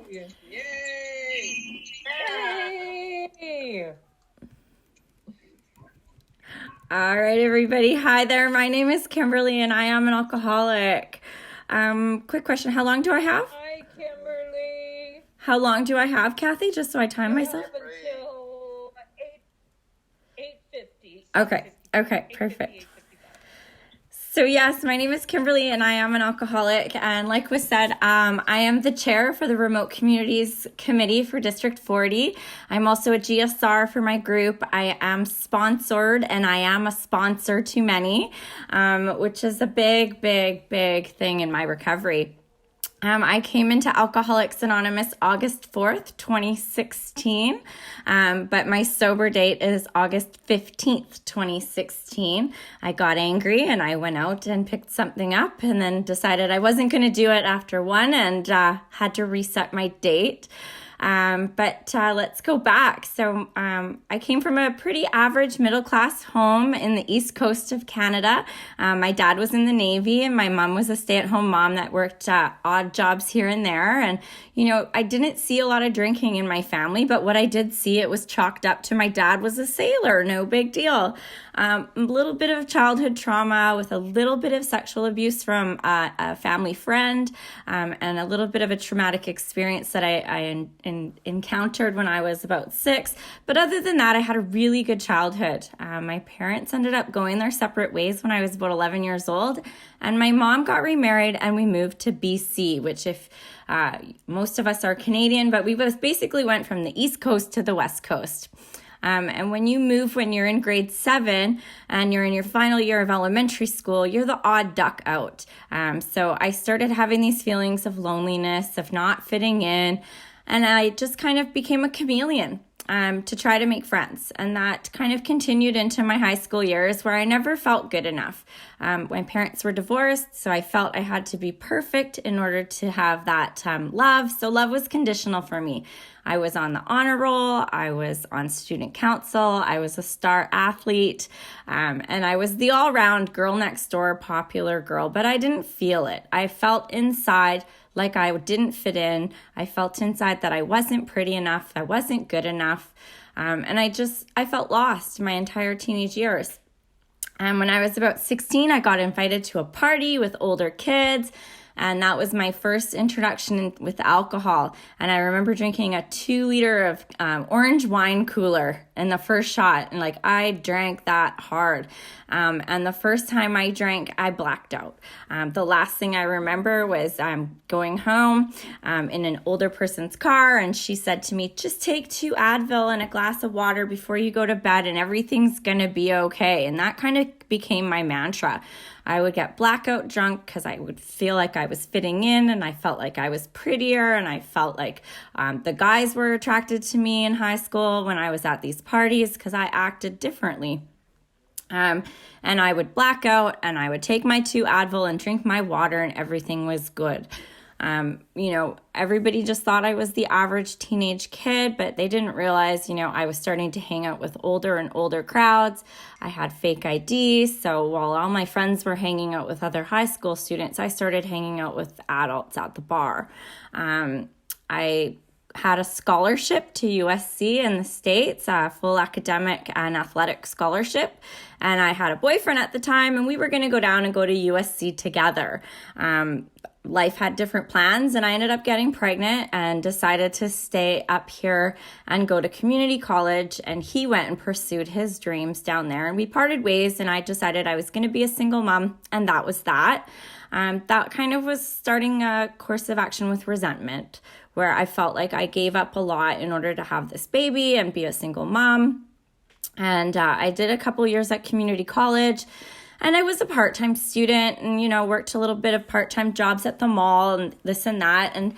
Yay! Yay! All right, everybody. Hi there. My name is Kimberlea, and I am an alcoholic. Quick question. How long do I have? Hi, Kimberly. How long do I have, Kathy? Just so I time myself. Up until 8:50. Okay, perfect. So yes, my name is Kimberlea and I am an alcoholic. And like was said, I am the chair for the Remote Communities Committee for District 40. I'm also a GSR for my group. I am sponsored and I am a sponsor to many, which is a big thing in my recovery. I came into Alcoholics Anonymous August 4th, 2016, but my sober date is August 15th, 2016. I got angry and I went out and picked something up and then decided I wasn't going to do it after one and had to reset my date. But let's go back. So I came from a pretty average middle-class home in the east coast of Canada. My dad was in the Navy and my mom was a stay-at-home mom that worked odd jobs here and there. And, I didn't see a lot of drinking in my family, but what I did see, it was chalked up to my dad was a sailor. No big deal. A little bit of childhood trauma with a little bit of sexual abuse from a family friend, and a little bit of a traumatic experience that I encountered when I was about 6. But other than that, I had a really good childhood. My parents ended up going their separate ways when I was about 11 years old, and my mom got remarried and we moved to BC, which if most of us are Canadian, but we basically went from the East Coast to the West Coast. And when you move when you're in grade 7 and you're in your final year of elementary school, you're the odd duck out. So I started having these feelings of loneliness, of not fitting in, and I just kind of became a chameleon to try to make friends. And that kind of continued into my high school years where I never felt good enough. My parents were divorced, so I felt I had to be perfect in order to have that love. So love was conditional for me. I was on the honor roll, I was on student council, I was a star athlete, and I was the all-round girl next door popular girl, but I didn't feel it. I felt inside like I didn't fit in. I felt inside that I wasn't pretty enough, I wasn't good enough, and I felt lost my entire teenage years. And when I was about 16, I got invited to a party with older kids. And that was my first introduction with alcohol. And I remember drinking a 2-liter of orange wine cooler in the first shot. And I drank that hard. And the first time I drank, I blacked out. The last thing I remember was going home in an older person's car. And she said to me, just take 2 Advil and a glass of water before you go to bed and everything's going to be okay. And that kind of became my mantra. I would get blackout drunk because I would feel like I was fitting in and I felt like I was prettier and I felt like the guys were attracted to me in high school when I was at these parties because I acted differently. And I would black out and I would take my 2 Advil and drink my water and everything was good. Everybody just thought I was the average teenage kid, but they didn't realize, I was starting to hang out with older and older crowds. I had fake IDs. So while all my friends were hanging out with other high school students, I started hanging out with adults at the bar. I had a scholarship to USC in the States, a full academic and athletic scholarship. And I had a boyfriend at the time and we were going to go down and go to USC together. Life had different plans and I ended up getting pregnant and decided to stay up here and go to community college, and he went and pursued his dreams down there and we parted ways, and I decided I was going to be a single mom, and that was that. That kind of was starting a course of action with resentment where I felt like I gave up a lot in order to have this baby and be a single mom. And I did a couple years at community college. And I was a part-time student and, worked a little bit of part-time jobs at the mall and this and that. And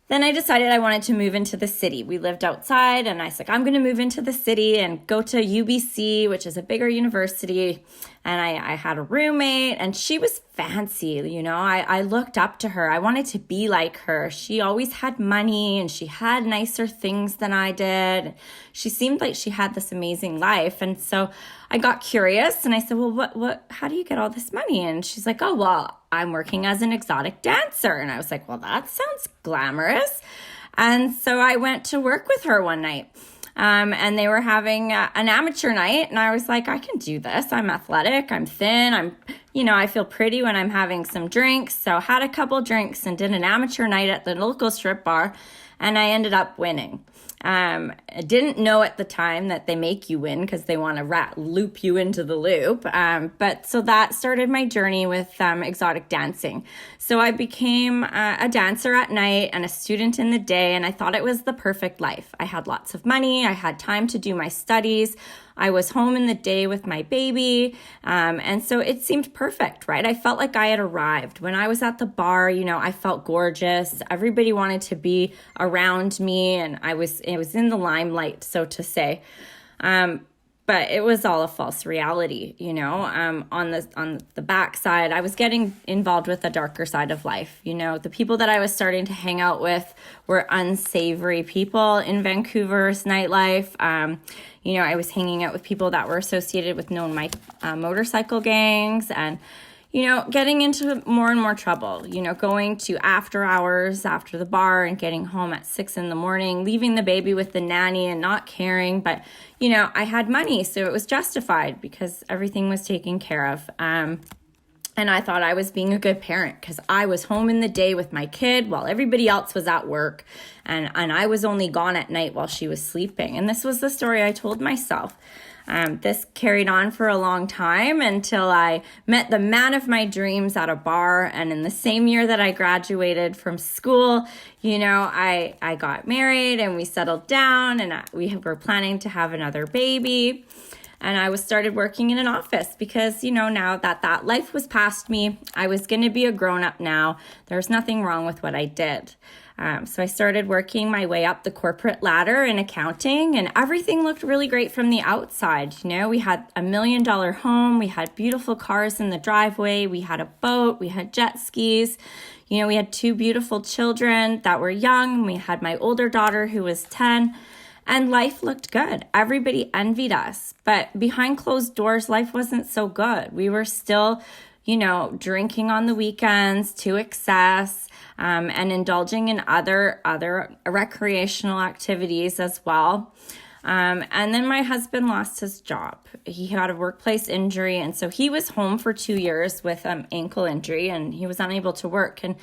then I decided I wanted to move into the city. We lived outside and I was like, I'm going to move into the city and go to UBC, which is a bigger university. And I had a roommate and she was fancy. I looked up to her. I wanted to be like her. She always had money and she had nicer things than I did. She seemed like she had this amazing life. And so I got curious and I said, well, how do you get all this money? And she's like, oh, well, I'm working as an exotic dancer. And I was like, well, that sounds glamorous. And so I went to work with her one night. And they were having an amateur night, and I was like, I can do this. I'm athletic, I'm thin, I feel pretty when I'm having some drinks. So had a couple drinks and did an amateur night at the local strip bar, and I ended up winning. I didn't know at the time that they make you win because they want to loop you into the loop. But so that started my journey with exotic dancing. So I became a dancer at night and a student in the day, and I thought it was the perfect life. I had lots of money. I had time to do my studies. I was home in the day with my baby. And so it seemed perfect, right? I felt like I had arrived. When I was at the bar, I felt gorgeous. Everybody wanted to be around me, and it was in the limelight, so to say. But it was all a false reality, on the backside. I was getting involved with the darker side of life. The people that I was starting to hang out with were unsavory people in Vancouver's nightlife. I was hanging out with people that were associated with known motorcycle gangs, and getting into more and more trouble, going to after hours after the bar and getting home at 6 a.m, leaving the baby with the nanny and not caring. But, I had money, so it was justified because everything was taken care of. And I thought I was being a good parent because I was home in the day with my kid while everybody else was at work. And I was only gone at night while she was sleeping. And this was the story I told myself. This carried on for a long time until I met the man of my dreams at a bar. And in the same year that I graduated from school, I got married and we settled down, and we were planning to have another baby. And I started working in an office because, now that life was past me, I was going to be a grown-up now. There's nothing wrong with what I did. So I started working my way up the corporate ladder in accounting, and everything looked really great from the outside. We had $1 million home. We had beautiful cars in the driveway. We had a boat. We had jet skis. We had 2 beautiful children that were young. We had my older daughter who was 10. And life looked good. Everybody envied us. But behind closed doors, life wasn't so good. We were still, drinking on the weekends to excess, and indulging in other recreational activities as well. And then my husband lost his job. He had a workplace injury, and so he was home for 2 years with ankle injury, and he was unable to work. And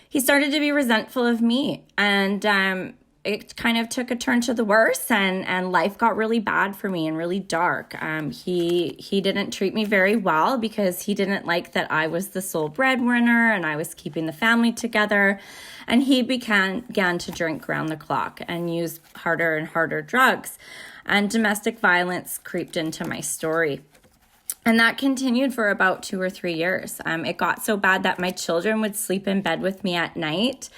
he started to be resentful of me, and it kind of took a turn to the worse, and life got really bad for me and really dark. He didn't treat me very well because he didn't like that I was the sole breadwinner and I was keeping the family together. And he began to drink around the clock and use harder and harder drugs. And domestic violence creeped into my story. And that continued for about 2 or 3 years. It got so bad that my children would sleep in bed with me at night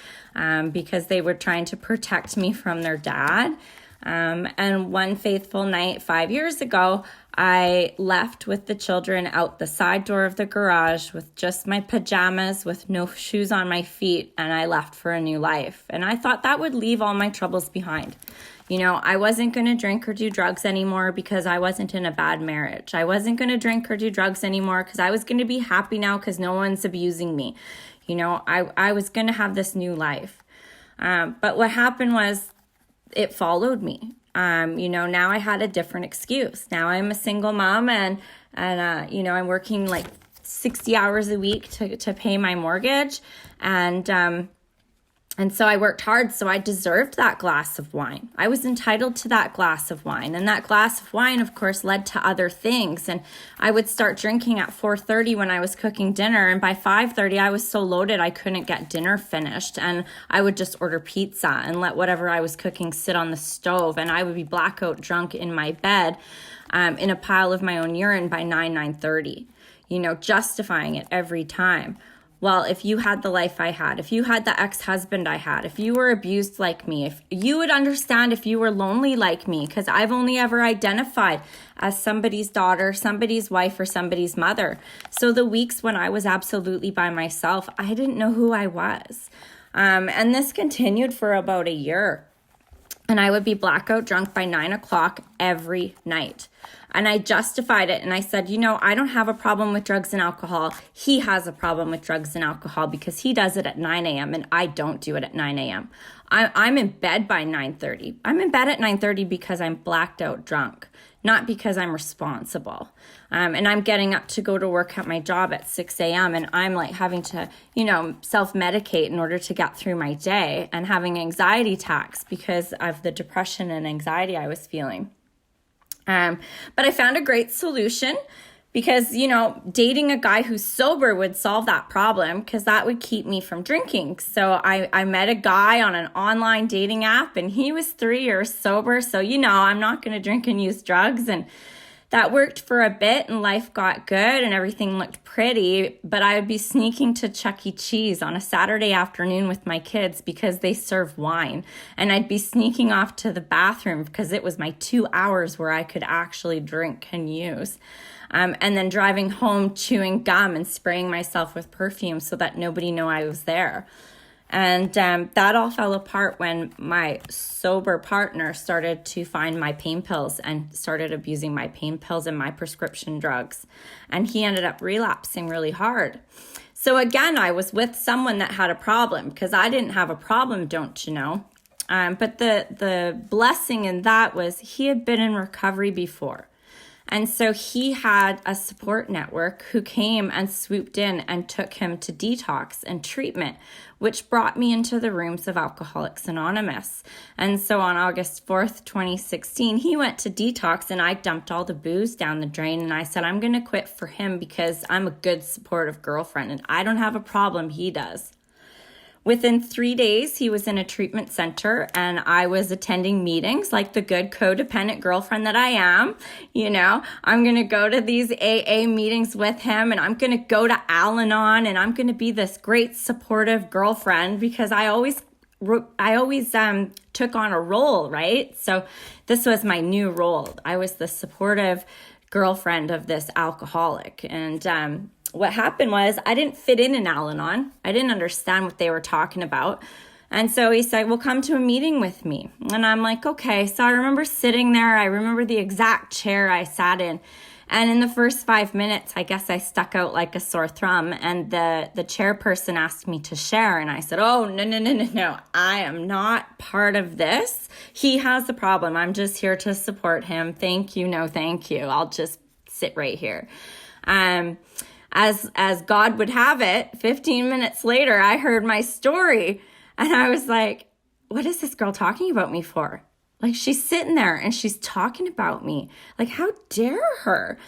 because they were trying to protect me from their dad. And one faithful night 5 years ago, I left with the children out the side door of the garage with just my pajamas, with no shoes on my feet, and I left for a new life. And I thought that would leave all my troubles behind. I wasn't going to drink or do drugs anymore because I wasn't in a bad marriage. I wasn't going to drink or do drugs anymore because I was going to be happy now because no one's abusing me. I was going to have this new life. But what happened was it followed me. Now I had a different excuse. Now I'm a single mom and I'm working like 60 hours a week to pay my mortgage. And so I worked hard, so I deserved that glass of wine. I was entitled to that glass of wine. And that glass of wine, of course, led to other things. And I would start drinking at 4:30 when I was cooking dinner. And by 5:30, I was so loaded I couldn't get dinner finished. And I would just order pizza and let whatever I was cooking sit on the stove. And I would be blackout drunk in my bed in a pile of my own urine by 9:30, justifying it every time. Well, if you had the life I had, if you had the ex-husband I had, if you were abused like me, if you would understand if you were lonely like me, because I've only ever identified as somebody's daughter, somebody's wife, or somebody's mother. So the weeks when I was absolutely by myself, I didn't know who I was. And this continued for about a year. And I would be blackout drunk by 9 o'clock every night. And I justified it. And I said, I don't have a problem with drugs and alcohol. He has a problem with drugs and alcohol because he does it at 9 a.m. and I don't do it at 9 a.m. I'm in bed by 9:30. I'm in bed at 9:30 because I'm blacked out drunk, not because I'm responsible. And I'm getting up to go to work at my job at 6 a.m. and I'm like having to, self-medicate in order to get through my day and having anxiety attacks because of the depression and anxiety I was feeling. But I found a great solution because, dating a guy who's sober would solve that problem because that would keep me from drinking. So I met a guy on an online dating app and he was 3 years sober. So, I'm not going to drink and use drugs. And that worked for a bit and life got good and everything looked pretty. But I would be sneaking to Chuck E. Cheese on a Saturday afternoon with my kids because they serve wine. And I'd be sneaking off to the bathroom because it was my 2 hours where I could actually drink and use. And then driving home, chewing gum and spraying myself with perfume so that nobody knew I was there. And that all fell apart when my sober partner started to find my pain pills and started abusing my pain pills and my prescription drugs. And he ended up relapsing really hard. So again, I was with someone that had a problem because I didn't have a problem, don't you know? But the blessing in that was he had been in recovery before. And so he had a support network who came and swooped in and took him to detox and treatment, which brought me into the rooms of Alcoholics Anonymous. And so on August 4th, 2016, he went to detox and I dumped all the booze down the drain. And I said, I'm going to quit for him because I'm a good supportive girlfriend and I don't have a problem. He does. Within 3 days, he was in a treatment center and I was attending meetings like the good codependent girlfriend that I am. I'm going to go to these AA meetings with him and I'm going to go to Al-Anon and I'm going to be this great supportive girlfriend because I always took on a role, right? So this was my new role. I was the supportive girlfriend of this alcoholic. And what happened was I didn't fit in Al-Anon. I didn't understand what they were talking about. And so he said, well, come to a meeting with me. And I'm like, okay. So I remember sitting there. I remember the exact chair I sat in. And in the first 5 minutes, I guess I stuck out like a sore thumb. And the chairperson asked me to share. And I said, oh, no. I am not part of this. He has a problem. I'm just here to support him. Thank you. No, thank you. I'll just sit right here. As God would have it, 15 minutes later, I heard my story and I was like, what is this girl talking about me for? Like, she's sitting there and she's talking about me. Like, how dare her?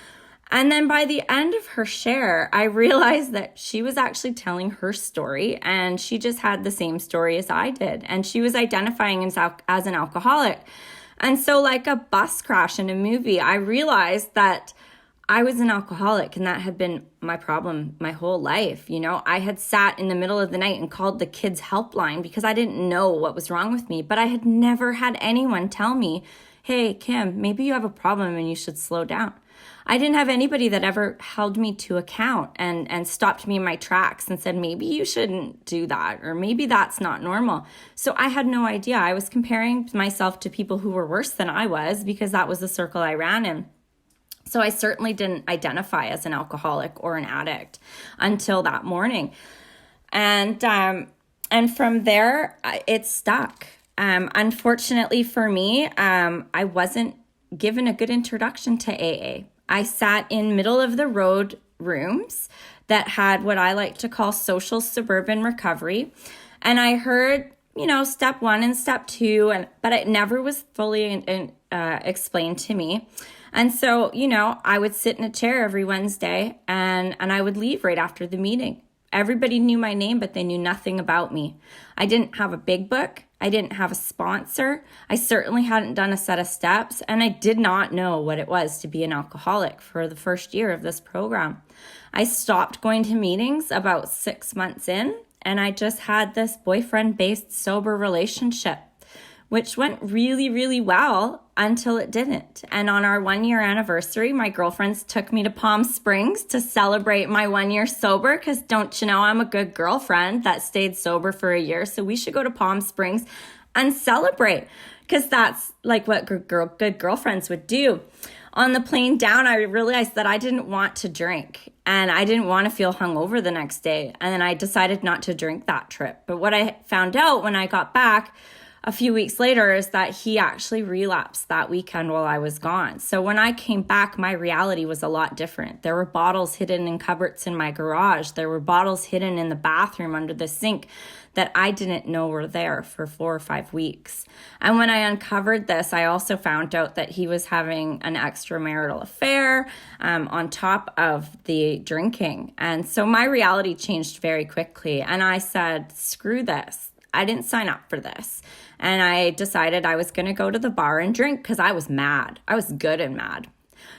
And then by the end of her share, I realized that she was actually telling her story and she just had the same story as I did. And she was identifying as an alcoholic. And so like a bus crash in a movie, I realized that I was an alcoholic and that had been my problem my whole life. I had sat in the middle of the night and called the kids' helpline because I didn't know what was wrong with me, but I had never had anyone tell me, hey, Kim, maybe you have a problem and you should slow down. I didn't have anybody that ever held me to account and stopped me in my tracks and said, maybe you shouldn't do that, or maybe that's not normal. So I had no idea. I was comparing myself to people who were worse than I was because that was the circle I ran in. So I certainly didn't identify as an alcoholic or an addict until that morning. And from there, it stuck. Unfortunately for me, I wasn't given a good introduction to AA. I sat in middle of the road rooms that had what I like to call social suburban recovery. And I heard, step 1 and step 2, but it never was fully explained to me. And so, I would sit in a chair every Wednesday and I would leave right after the meeting. Everybody knew my name, but they knew nothing about me. I didn't have a big book. I didn't have a sponsor. I certainly hadn't done a set of steps, and I did not know what it was to be an alcoholic for the first year of this program. I stopped going to meetings about 6 months in, and I just had this boyfriend-based sober relationship, which went really, really well until it didn't. And on our 1-year anniversary, my girlfriends took me to Palm Springs to celebrate my 1 year sober, because don't you know, I'm a good girlfriend that stayed sober for a year. So we should go to Palm Springs and celebrate, because that's like what good girlfriends would do. on the plane down, I realized that I didn't want to drink and I didn't want to feel hungover the next day. And then I decided not to drink that trip. But what I found out when I got back a few weeks later is that he actually relapsed that weekend while I was gone. So when I came back, my reality was a lot different. There were bottles hidden in cupboards in my garage. There were bottles hidden in the bathroom under the sink that I didn't know were there for 4 or 5 weeks. And when I uncovered this, I also found out that he was having an extramarital affair on top of the drinking. And so my reality changed very quickly. And I said, screw this. I didn't sign up for this. And I decided I was going to go to the bar and drink because I was mad. I was good and mad.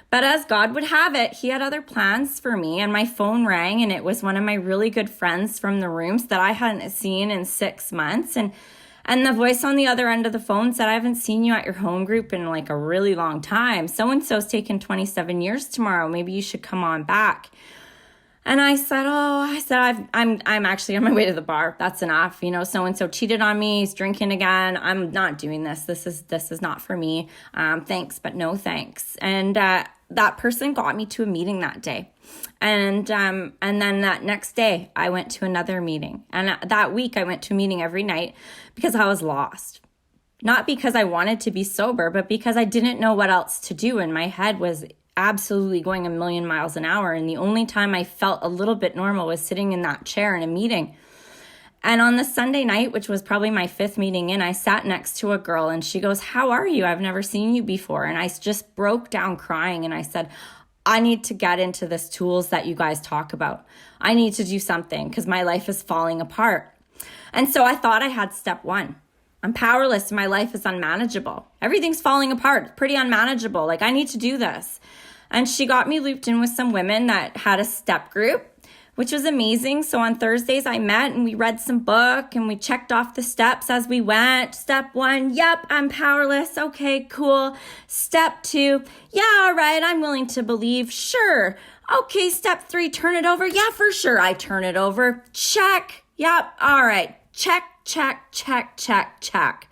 But as God would have it, he had other plans for me, and my phone rang, and it was one of my really good friends from the rooms that I hadn't seen in 6 months. And the voice on the other end of the phone said, I haven't seen you at your home group in like a really long time. So-and-so's taking 27 years tomorrow. Maybe you should come on back. And I said, I'm actually on my way to the bar. That's enough. So-and-so cheated on me. He's drinking again. I'm not doing this. This is not for me. Thanks, but no thanks. And that person got me to a meeting that day. And then that next day, I went to another meeting. And that week, I went to a meeting every night because I was lost. Not because I wanted to be sober, but because I didn't know what else to do. And my head was absolutely going a million miles an hour. And the only time I felt a little bit normal was sitting in that chair in a meeting. And on the Sunday night, which was probably my 5th meeting in, I sat next to a girl and she goes, how are you? I've never seen you before. And I just broke down crying and I said, I need to get into this tools that you guys talk about. I need to do something because my life is falling apart. And so I thought I had step 1. I'm powerless. My life is unmanageable. Everything's falling apart. It's pretty unmanageable. Like I need to do this. And she got me looped in with some women that had a step group, which was amazing. So on Thursdays I met and we read some book and we checked off the steps as we went. Step 1, yep, I'm powerless. Okay, cool. Step 2, yeah, all right, I'm willing to believe. Sure. Okay, step 3, turn it over. Yeah, for sure, I turn it over. Check. Yep, all right. Check, check, check, check, check.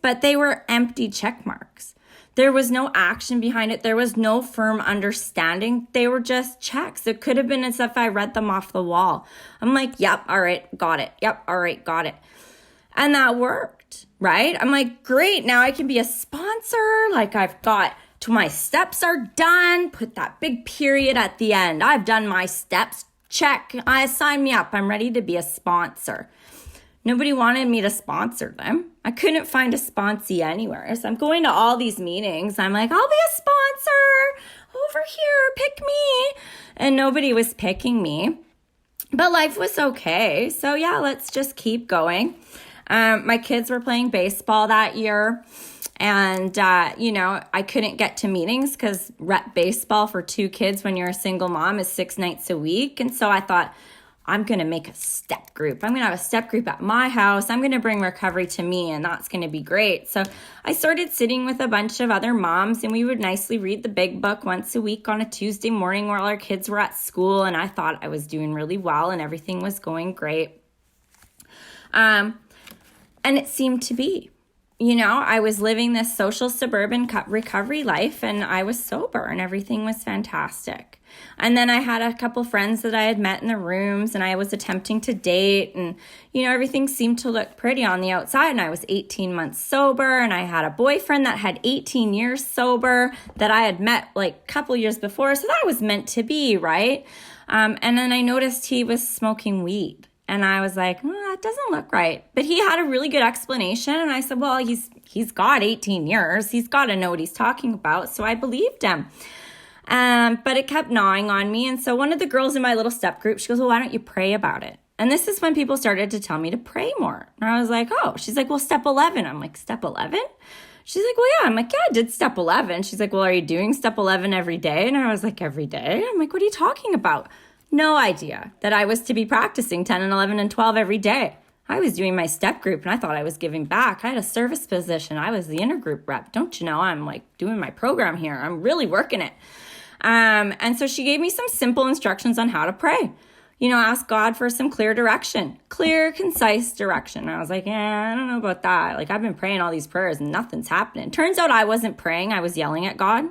But they were empty check marks. There was no action behind it. There was no firm understanding. They were just checks. It could have been as if I read them off the wall. I'm like, yep, all right, got it. Yep, all right, got it. And that worked, right? I'm like, great, now I can be a sponsor. Like I've got to my steps are done. Put that big period at the end. I've done my steps. Check. Sign me up. I'm ready to be a sponsor. Nobody wanted me to sponsor them. I couldn't find a sponsee anywhere. So I'm going to all these meetings. I'm like, I'll be a sponsor over here. Pick me. And nobody was picking me. But life was okay. So yeah, let's just keep going. My kids were playing baseball that year. And, I couldn't get to meetings because rep baseball for 2 kids when you're a single mom is 6 nights a week. And so I thought, I'm going to make a step group. I'm going to have a step group at my house. I'm going to bring recovery to me, and that's going to be great. So I started sitting with a bunch of other moms, and we would nicely read the big book once a week on a Tuesday morning while our kids were at school, and I thought I was doing really well, and everything was going great. And it seemed to be. I was living this social suburban recovery life, and I was sober, and everything was fantastic. And then I had a couple friends that I had met in the rooms, and I was attempting to date, and, everything seemed to look pretty on the outside. And I was 18 months sober, and I had a boyfriend that had 18 years sober that I had met like a couple years before. So that was meant to be, right? And then I noticed he was smoking weed. And I was like, that doesn't look right. But he had a really good explanation. And I said, well, he's got 18 years. He's got to know what he's talking about. So I believed him. But it kept gnawing on me. And so one of the girls in my little step group, she goes, well, why don't you pray about it? And this is when people started to tell me to pray more. And I was like, oh, she's like, well, step 11. I'm like, step 11? She's like, well, yeah. I'm like, yeah, I did step 11. She's like, well, are you doing step 11 every day? And I was like, every day? I'm like, what are you talking about? No idea that I was to be practicing 10 and 11 and 12 every day. I was doing my step group and I thought I was giving back. I had a service position. I was the intergroup rep. Don't you know, I'm like doing my program here. I'm really working it. And so she gave me some simple instructions on how to pray. Ask God for some clear direction, clear, concise direction. And I was like, I don't know about that. Like I've been praying all these prayers and nothing's happening. Turns out I wasn't praying. I was yelling at God.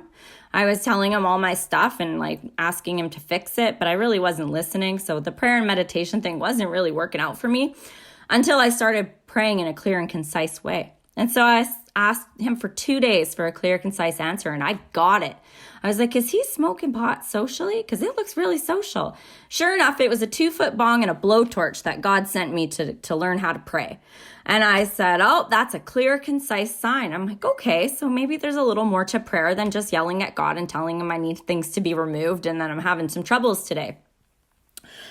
I was telling him all my stuff and like asking him to fix it, but I really wasn't listening. So the prayer and meditation thing wasn't really working out for me until I started praying in a clear and concise way. And so I asked him for 2 days for a clear, concise answer, and I got it. I was like, is he smoking pot socially? Because it looks really social. Sure enough, it was a 2-foot bong and a blowtorch that God sent me to learn how to pray. And I said, oh, that's a clear, concise sign. I'm like, okay, so maybe there's a little more to prayer than just yelling at God and telling him I need things to be removed and that I'm having some troubles today.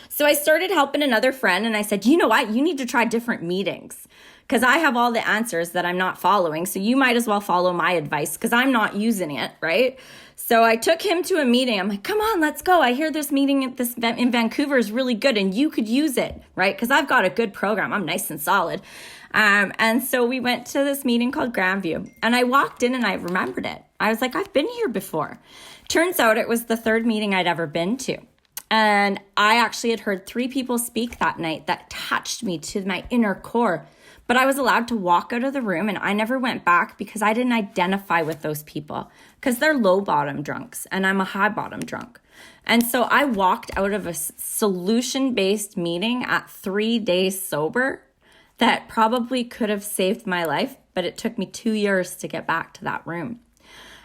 So I started helping another friend and I said, you know what? You need to try different meetings because I have all the answers that I'm not following. So you might as well follow my advice because I'm not using it, right? So I took him to a meeting. I'm like, come on, let's go. I hear this meeting in Vancouver is really good and you could use it, right? Because I've got a good program. I'm nice and solid. And so we went to this meeting called Grandview and I walked in and I remembered it. I was like, I've been here before. Turns out it was the 3rd meeting I'd ever been to. And I actually had heard 3 people speak that night that touched me to my inner core. But I was allowed to walk out of the room and I never went back because I didn't identify with those people because they're low bottom drunks and I'm a high bottom drunk. And so I walked out of a solution-based meeting at 3 days sober that probably could have saved my life, but it took me 2 years to get back to that room.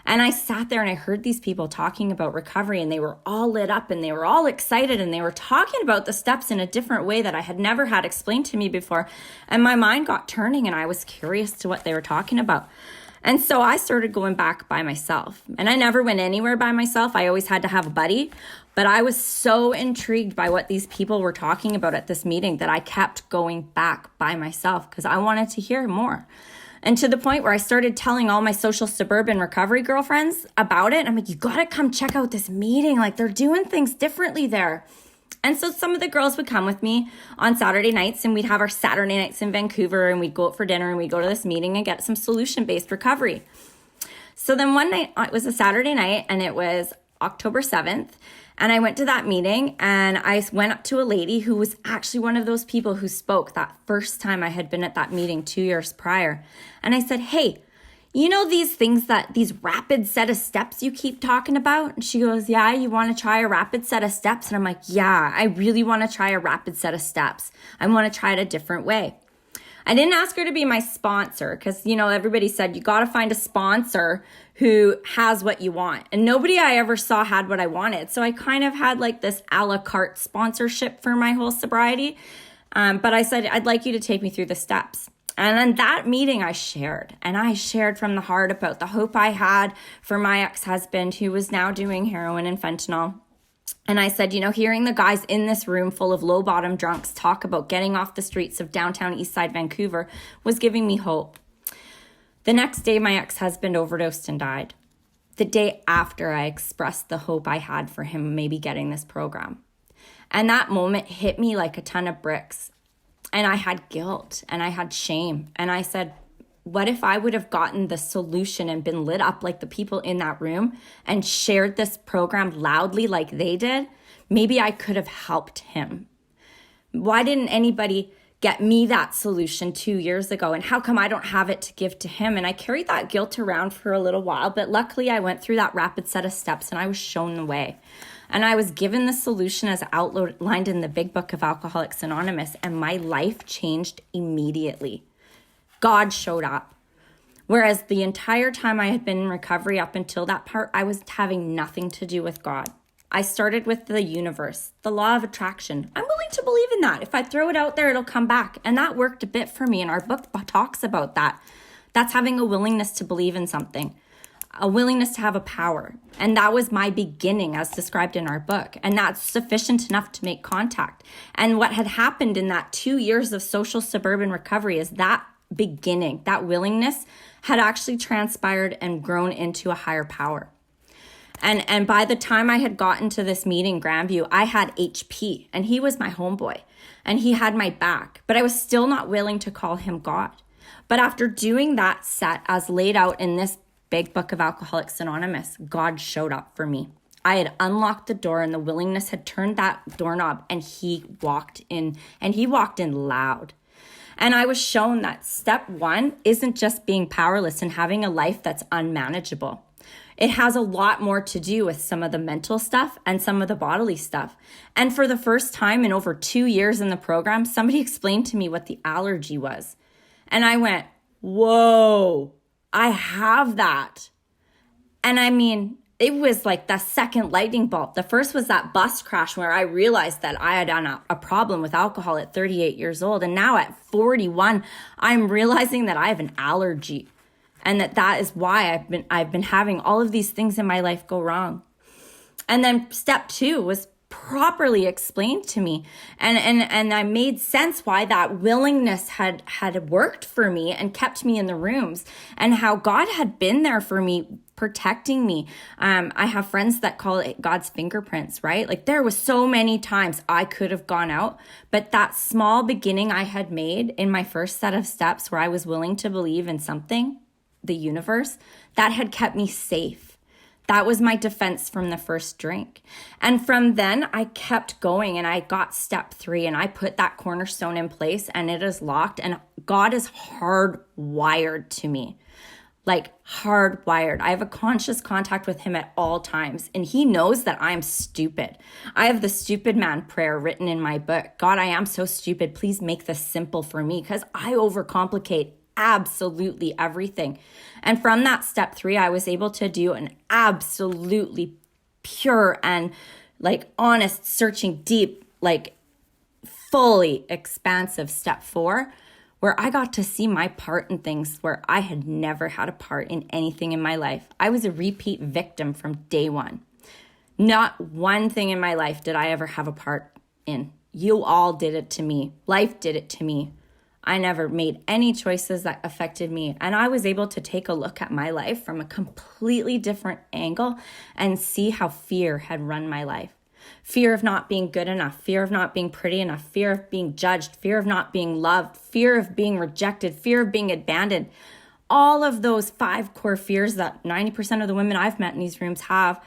And I sat there and I heard these people talking about recovery and they were all lit up and they were all excited and they were talking about the steps in a different way that I had never had explained to me before. And my mind got turning and I was curious to what they were talking about. And so I started going back by myself. And I never went anywhere by myself. I always had to have a buddy. But I was so intrigued by what these people were talking about at this meeting that I kept going back by myself because I wanted to hear more. And to the point where I started telling all my social suburban recovery girlfriends about it. I'm like, you got to come check out this meeting. Like they're doing things differently there. And so some of the girls would come with me on Saturday nights and we'd have our Saturday nights in Vancouver and we'd go out for dinner and we'd go to this meeting and get some solution-based recovery. So then one night, it was a Saturday night and it was October 7th. And I went to that meeting and I went up to a lady who was actually one of those people who spoke that first time I had been at that meeting 2 years prior. And I said, hey, you know these things these rapid set of steps you keep talking about? And she goes, yeah, you want to try a rapid set of steps? And I'm like, yeah, I really want to try a rapid set of steps. I want to try it a different way. I didn't ask her to be my sponsor because, everybody said you got to find a sponsor who has what you want. And nobody I ever saw had what I wanted. So I kind of had like this a la carte sponsorship for my whole sobriety. But I said, I'd like you to take me through the steps. And in that meeting, I shared from the heart about the hope I had for my ex-husband who was now doing heroin and fentanyl. And I said, hearing the guys in this room full of low bottom drunks talk about getting off the streets of downtown Eastside Vancouver was giving me hope. The next day, my ex-husband overdosed and died. The day after, I expressed the hope I had for him maybe getting this program. And that moment hit me like a ton of bricks. And I had guilt and I had shame. And I said, what if I would have gotten the solution and been lit up like the people in that room and shared this program loudly like they did? Maybe I could have helped him. Why didn't anybody get me that solution 2 years ago? And how come I don't have it to give to him? And I carried that guilt around for a little while, but luckily I went through that rapid set of steps and I was shown the way. And I was given the solution as outlined in the Big Book of Alcoholics Anonymous, and my life changed immediately. God showed up. Whereas the entire time I had been in recovery up until that part, I was having nothing to do with God. I started with the universe, the law of attraction. I'm willing to believe in that. If I throw it out there, it'll come back. And that worked a bit for me. And our book talks about that. That's having a willingness to believe in something, a willingness to have a power. And that was my beginning as described in our book. And that's sufficient enough to make contact. And what had happened in that 2 years of social suburban recovery is that beginning, that willingness had actually transpired and grown into a higher power. And by the time I had gotten to this meeting, Grandview, I had HP and he was my homeboy and he had my back, but I was still not willing to call him God. But after doing that set as laid out in this Big Book of Alcoholics Anonymous, God showed up for me. I had unlocked the door and the willingness had turned that doorknob and he walked in loud. And I was shown that step one isn't just being powerless and having a life that's unmanageable. It has a lot more to do with some of the mental stuff and some of the bodily stuff. And for the first time in over 2 years in the program, somebody explained to me what the allergy was. And I went, whoa, I have that. And I mean, it was like the second lightning bolt. The first was that bus crash where I realized that I had a problem with alcohol at 38 years old. And now at 41, I'm realizing that I have an allergy. And that is why I've been having all of these things in my life go wrong. And then step 2 was properly explained to me. And I made sense why that willingness had worked for me and kept me in the rooms, and how God had been there for me, protecting me. I have friends that call it God's fingerprints, right? Like there was so many times I could have gone out, but that small beginning I had made in my first set of steps where I was willing to believe in something, the universe, that had kept me safe. That was my defense from the first drink. And from then I kept going, and I got step 3, and I put that cornerstone in place, and it is locked, and God is hardwired to me. Like hardwired. I have a conscious contact with him at all times, and he knows that I'm stupid. I have the stupid man prayer written in my book. God, I am so stupid. Please make this simple for me, because I overcomplicate absolutely everything. And from that step 3, I was able to do an absolutely pure and like honest, searching deep, like fully expansive step 4, where I got to see my part in things where I had never had a part in anything in my life. I was a repeat victim from day one. Not one thing in my life did I ever have a part in. You all did it to me. Life did it to me. I never made any choices that affected me. And I was able to take a look at my life from a completely different angle and see how fear had run my life. Fear of not being good enough, fear of not being pretty enough, fear of being judged, fear of not being loved, fear of being rejected, fear of being abandoned. All of those 5 core fears that 90% of the women I've met in these rooms have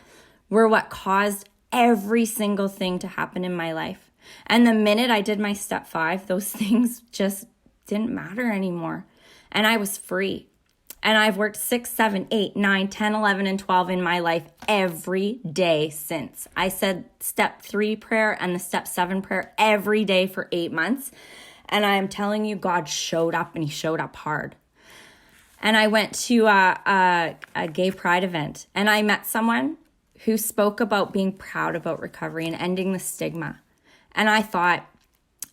were what caused every single thing to happen in my life. And the minute I did my step 5, those things just didn't matter anymore. And I was free. And I've worked 6, 7, 8, 9, 10, 11, and 12 in my life every day since. I said step 3 prayer and the step 7 prayer every day for 8 months. And I am telling you, God showed up, and he showed up hard. And I went to a gay pride event, and I met someone who spoke about being proud about recovery and ending the stigma. And I thought,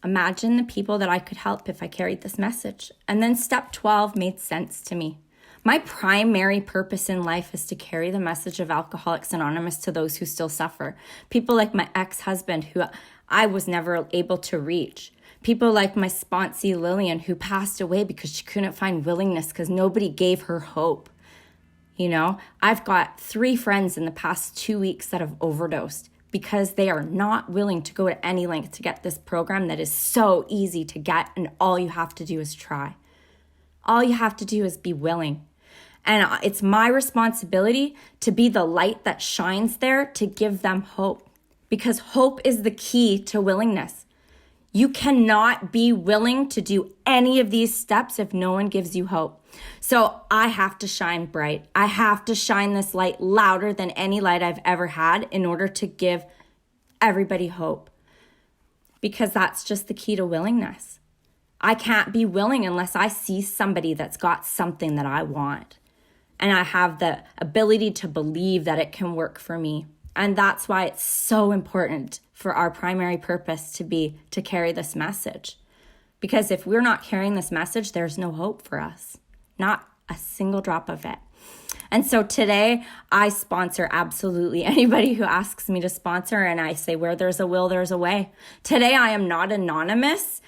imagine the people that I could help if I carried this message. And then step 12 made sense to me. My primary purpose in life is to carry the message of Alcoholics Anonymous to those who still suffer. People like my ex-husband, who I was never able to reach. People like my sponsee Lillian, who passed away because she couldn't find willingness because nobody gave her hope. You know, I've got 3 friends in the past 2 weeks that have overdosed because they are not willing to go to any length to get this program that is so easy to get, and all you have to do is try. All you have to do is be willing. And it's my responsibility to be the light that shines there to give them hope, because hope is the key to willingness. You cannot be willing to do any of these steps if no one gives you hope. So I have to shine bright. I have to shine this light louder than any light I've ever had in order to give everybody hope, because that's just the key to willingness. I can't be willing unless I see somebody that's got something that I want. And I have the ability to believe that it can work for me. And that's why it's so important for our primary purpose to be to carry this message. Because if we're not carrying this message, there's no hope for us. Not a single drop of it. And so today I sponsor absolutely anybody who asks me to sponsor, and I say, where there's a will, there's a way. Today I am not anonymous,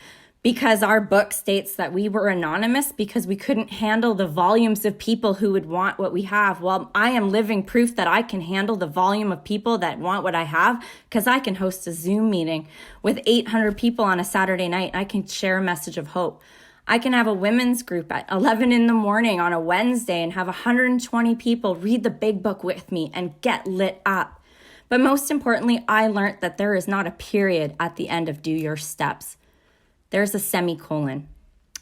because our book states that we were anonymous because we couldn't handle the volumes of people who would want what we have. Well, I am living proof that I can handle the volume of people that want what I have, because I can host a Zoom meeting with 800 people on a Saturday night. I can share a message of hope. I can have a women's group at 11 in the morning on a Wednesday and have 120 people read the big book with me and get lit up. But most importantly, I learned that there is not a period at the end of do your steps. There's a semicolon.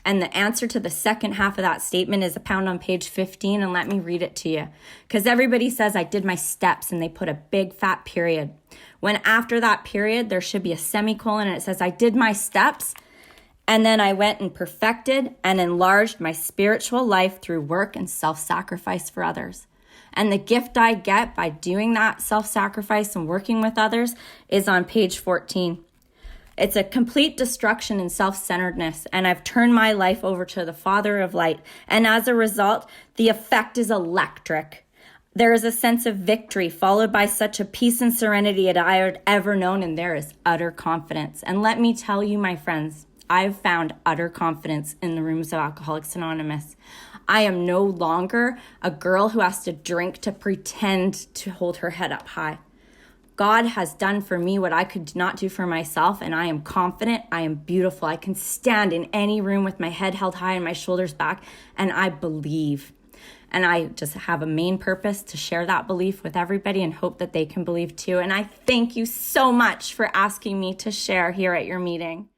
And the answer to the second half of that statement is found on page 15, and let me read it to you. Because everybody says I did my steps, and they put a big fat period. When after that period, there should be a semicolon, and it says I did my steps, and then I went and perfected and enlarged my spiritual life through work and self-sacrifice for others. And the gift I get by doing that self-sacrifice and working with others is on page 14. It's a complete destruction in self-centeredness, and I've turned my life over to the Father of light. And as a result, the effect is electric. There is a sense of victory followed by such a peace and serenity that I had ever known, and there is utter confidence. And let me tell you, my friends, I've found utter confidence in the rooms of Alcoholics Anonymous. I am no longer a girl who has to drink to pretend to hold her head up high. God has done for me what I could not do for myself, and I am confident, I am beautiful. I can stand in any room with my head held high and my shoulders back, and I believe. And I just have a main purpose to share that belief with everybody and hope that they can believe too. And I thank you so much for asking me to share here at your meeting.